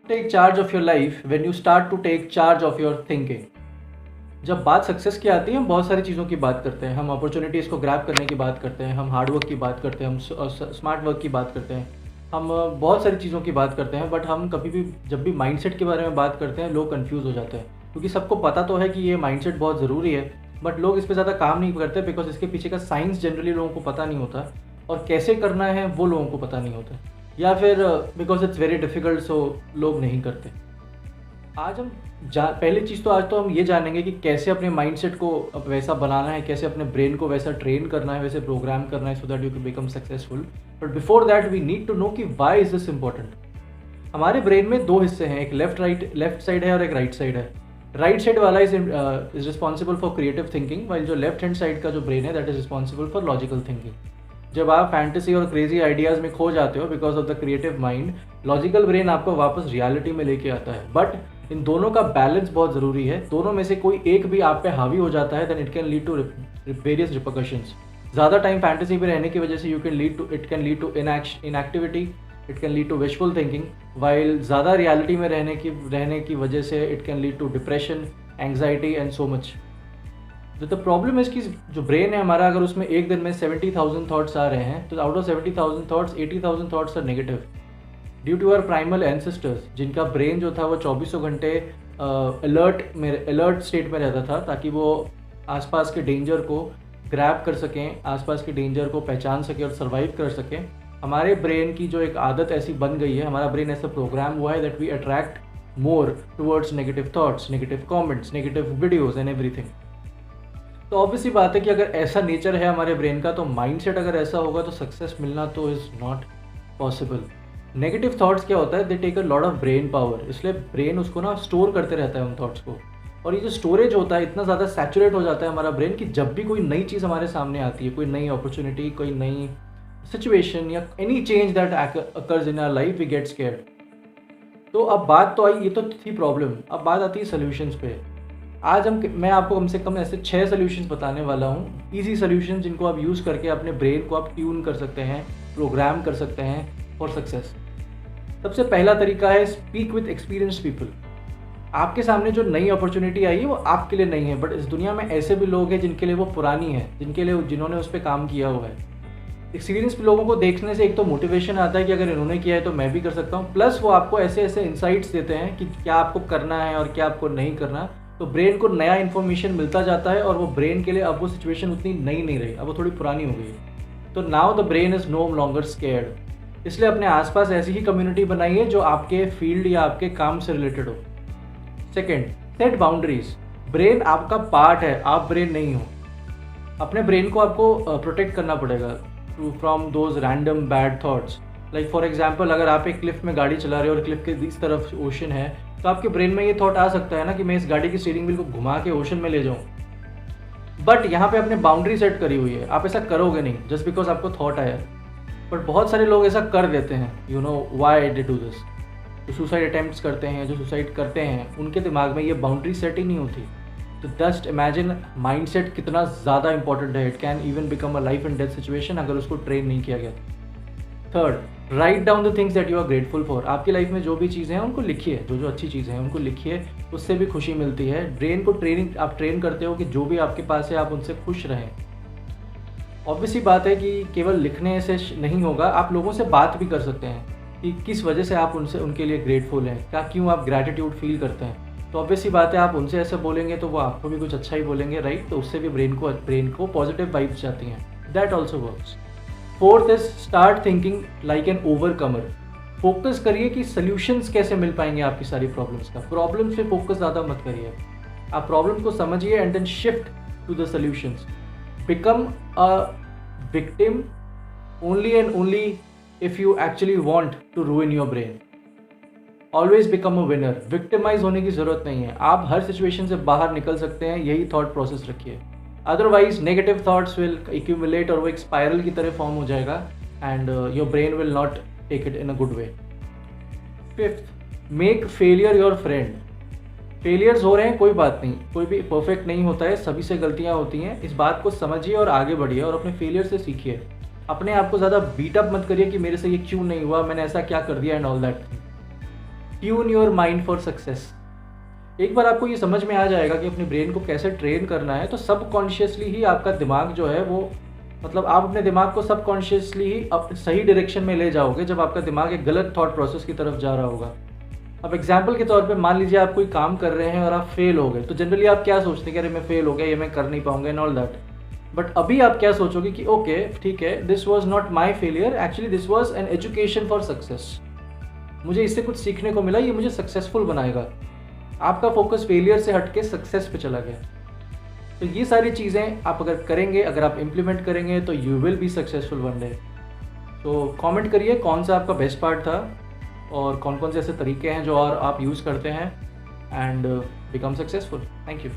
Take charge of your life when you start to take charge of your thinking. जब बात success की आती है हम बहुत सारी चीज़ों की बात करते हैं, हम अपॉर्चुनिटीज़ को ग्रैब करने की बात करते हैं, हम हार्ड वर्क की बात करते हैं, हम स्मार्ट वर्क की बात करते हैं, हम बहुत सारी चीज़ों की बात करते हैं। बट हम कभी भी जब भी माइंडसेट के बारे में बात करते हैं लोग कंफ्यूज हो जाते हैं, क्योंकि सबको पता तो है कि ये माइंडसेट बहुत ज़रूरी है, बट लोग इस पर ज़्यादा काम नहीं करते बिकॉज इसके पीछे का साइंस जनरली लोगों को पता नहीं होता, और कैसे करना है वो लोगों को पता नहीं होता, या फिर बिकॉज इट्स वेरी डिफ़िकल्ट सो लोग नहीं करते। आज हम पहली चीज़ तो आज तो हम ये जानेंगे कि कैसे अपने माइंडसेट को अब वैसा बनाना है, कैसे अपने ब्रेन को वैसा ट्रेन करना है, वैसे प्रोग्राम करना है, so that you can become successful. But before that we need to know कि व्हाई इज दिस इम्पोर्टेंट। हमारे ब्रेन में दो हिस्से हैं, एक लेफ्ट साइड है और एक राइट साइड है। राइट साइड वाला is responsible for creative thinking, while जो लेफ्ट हैंड साइड का जो ब्रेन है that is responsible for logical thinking. जब आप फैंटेसी और क्रेजी आइडियाज़ में खो जाते हो because of the creative mind, logical brain आपको वापस रियलिटी में लेके आता है। बट इन दोनों का बैलेंस बहुत ज़रूरी है। दोनों में से कोई एक भी आप पे हावी हो जाता है then it can lead to various repercussions. ज़्यादा टाइम फैंटेसी में रहने की वजह से it can lead to inactivity, it can lead to wishful thinking, while ज़्यादा रियलिटी में रहने की वजह से it can lead to depression, anxiety and so much. The problem is कि जो ब्रेन है हमारा, अगर उसमें एक दिन में 70,000 थॉट्स आ रहे हैं तो out of 70,000 thoughts 80,000 thoughts are negative due to our primal ancestors, जिनका ब्रेन जो था वो 24 घंटे अलर्ट स्टेट में रहता था, ताकि वो आसपास के डेंजर को ग्रैब कर सकें, आसपास के डेंजर को पहचान सकें और सर्वाइव कर सकें। हमारे ब्रेन की जो एक आदत ऐसी बन गई है, हमारा ब्रेन ऐसा प्रोग्राम हुआ है that we attract more towards negative thoughts, negative comments, negative videos and everything. तो ऑब्वियसली बात है कि अगर ऐसा नेचर है हमारे ब्रेन का, तो माइंडसेट अगर ऐसा होगा तो सक्सेस मिलना तो is not possible. Negative thoughts क्या होता है, they take a lot of brain power, इसलिए ब्रेन उसको ना स्टोर करते रहता है उन थॉट्स को। और ये जो स्टोरेज होता है इतना ज़्यादा सैचुरेट हो जाता है हमारा ब्रेन कि जब भी कोई नई चीज़ हमारे सामने आती है, कोई नई अपॉर्चुनिटी, कोई नई सिचुएशन या any change that occurs in our life, we get scared. तो अब बात तो आई, ये तो थी प्रॉब्लम, अब बात आती है सोल्यूशंस पे। आज मैं आपको कम से कम ऐसे 6 सोल्यूशंस बताने वाला हूँ, इजी सोल्यूशन जिनको आप यूज़ करके अपने ब्रेन को आप ट्यून कर सकते हैं, प्रोग्राम कर सकते हैं फॉर सक्सेस। सबसे पहला तरीका है स्पीक विद एक्सपीरियंस्ड पीपल। आपके सामने जो नई अपॉर्चुनिटी आई है वो आपके लिए नहीं है, बट इस दुनिया में ऐसे भी लोग हैं जिनके लिए वो पुरानी है, जिन्होंने उस पर काम किया हुआ है। एक्सपीरियंस लोगों को देखने से एक तो मोटिवेशन आता है कि अगर इन्होंने किया है तो मैं भी कर सकता हूँ, प्लस वो आपको ऐसे ऐसे इंसाइट्स देते हैं कि क्या आपको करना है और क्या आपको नहीं करना। तो ब्रेन को नया इन्फॉर्मेशन मिलता जाता है और वो ब्रेन के लिए अब वो सिचुएशन उतनी नई नहीं रही, अब वो थोड़ी पुरानी हो गई है। तो now the brain is no longer scared. इसलिए अपने आसपास ऐसी ही कम्युनिटी बनाइए जो आपके फील्ड या आपके काम से रिलेटेड हो। Second, set boundaries. ब्रेन आपका पार्ट है, आप ब्रेन नहीं हो। अपने ब्रेन को आपको प्रोटेक्ट करना पड़ेगा from those random bad thoughts. Like for example, अगर आप एक क्लिफ में गाड़ी चला रहे हो और क्लिफ के इस तरफ ओशन है, तो आपके ब्रेन में ये थॉट आ सकता है ना कि मैं इस गाड़ी की स्टीयरिंग व्हील को घुमा के ओशन में ले जाऊँ। बट यहाँ पे आपने बाउंड्री सेट करी हुई है, आप ऐसा करोगे नहीं जस्ट बिकॉज आपको थॉट आया। बट बहुत सारे लोग ऐसा कर देते हैं, you know why they do this. जो सुसाइड अटेम्प्ट्स करते हैं, जो सुसाइड करते हैं, उनके दिमाग में ये बाउंड्री सेट ही नहीं होती। तो जस्ट इमेजिन माइंडसेट कितना ज़्यादा इंपॉर्टेंट है। It can even become a life and death situation अगर उसको ट्रेन नहीं किया गया। Third, write down the things that you are grateful for. आपकी लाइफ में जो भी चीज़ें हैं उनको लिखिए, जो अच्छी चीज़ें हैं उनको लिखिए, उससे भी खुशी मिलती है। ब्रेन को आप ट्रेन करते हो कि जो भी आपके पास है आप उनसे खुश रहें। ऑब्वियसली बात है कि केवल लिखने से नहीं होगा, आप लोगों से बात भी कर सकते हैं कि किस वजह से आप उनके लिए ग्रेटफुल हैं, क्यों आप ग्रैटिट्यूड फील करते हैं। तो ऑब्वियसली बात है आप उनसे ऐसे बोलेंगे तो वो आपको भी कुछ अच्छा ही बोलेंगे, राइट। तो उससे भी ब्रेन को पॉजिटिव वाइब्स जाती हैं। That also works. Fourth is start thinking like an overcomer. Focus करिए कि सोल्यूशंस कैसे मिल पाएंगे आपकी सारी प्रॉब्लम्स का। प्रॉब्लम्स पे फोकस ज़्यादा मत करिए, आप प्रॉब्लम्स को समझिए and then shift to the solutions. Become a victim only and only if you actually want to ruin your brain. Always become a winner. Victimize होने की ज़रूरत नहीं है, आप हर सिचुएशन से बाहर निकल सकते हैं, यही थॉट प्रोसेस रखिए। Otherwise negative thoughts will accumulate और वो एक स्पायरल की तरह फॉर्म हो जाएगा and your brain will not take it in a good way. Fifth, make failure your friend. Failures हो रहे हैं, कोई बात नहीं, कोई भी परफेक्ट नहीं होता है, सभी से गलतियां होती हैं। इस बात को समझिए और आगे बढ़िए और अपने फेलियर से सीखिए। अपने आप को ज़्यादा बीटअप मत करिए कि मेरे से ये क्यों नहीं हुआ, मैंने ऐसा क्या कर दिया and all that. Tune your mind for success. एक बार आपको ये समझ में आ जाएगा कि अपने ब्रेन को कैसे ट्रेन करना है, तो सबकॉन्शियसली ही आपका दिमाग जो है वो, मतलब आप अपने दिमाग को सबकॉन्शियसली ही सही डायरेक्शन में ले जाओगे जब आपका दिमाग एक गलत थॉट प्रोसेस की तरफ जा रहा होगा। अब एग्जाम्पल के तौर पे मान लीजिए आप कोई काम कर रहे हैं और आप फेल हो गए, तो जनरली आप क्या सोचते हैं कि अरे मैं फेल हो गया, ये मैं कर नहीं पाऊंगा एंड ऑल दैट। बट अभी आप क्या सोचोगे कि ओके ठीक है, this was not my failure, actually this was an education for success. मुझे इससे कुछ सीखने को मिला, ये मुझे सक्सेसफुल बनाएगा। आपका फोकस फेलियर से हट के सक्सेस पे चला गया। तो ये सारी चीज़ें आप अगर करेंगे, अगर आप इम्प्लीमेंट करेंगे, तो you will be successful one day. तो कमेंट करिए कौन सा आपका बेस्ट पार्ट था और कौन कौन से ऐसे तरीके हैं जो और आप यूज़ करते हैं and become successful. Thank you.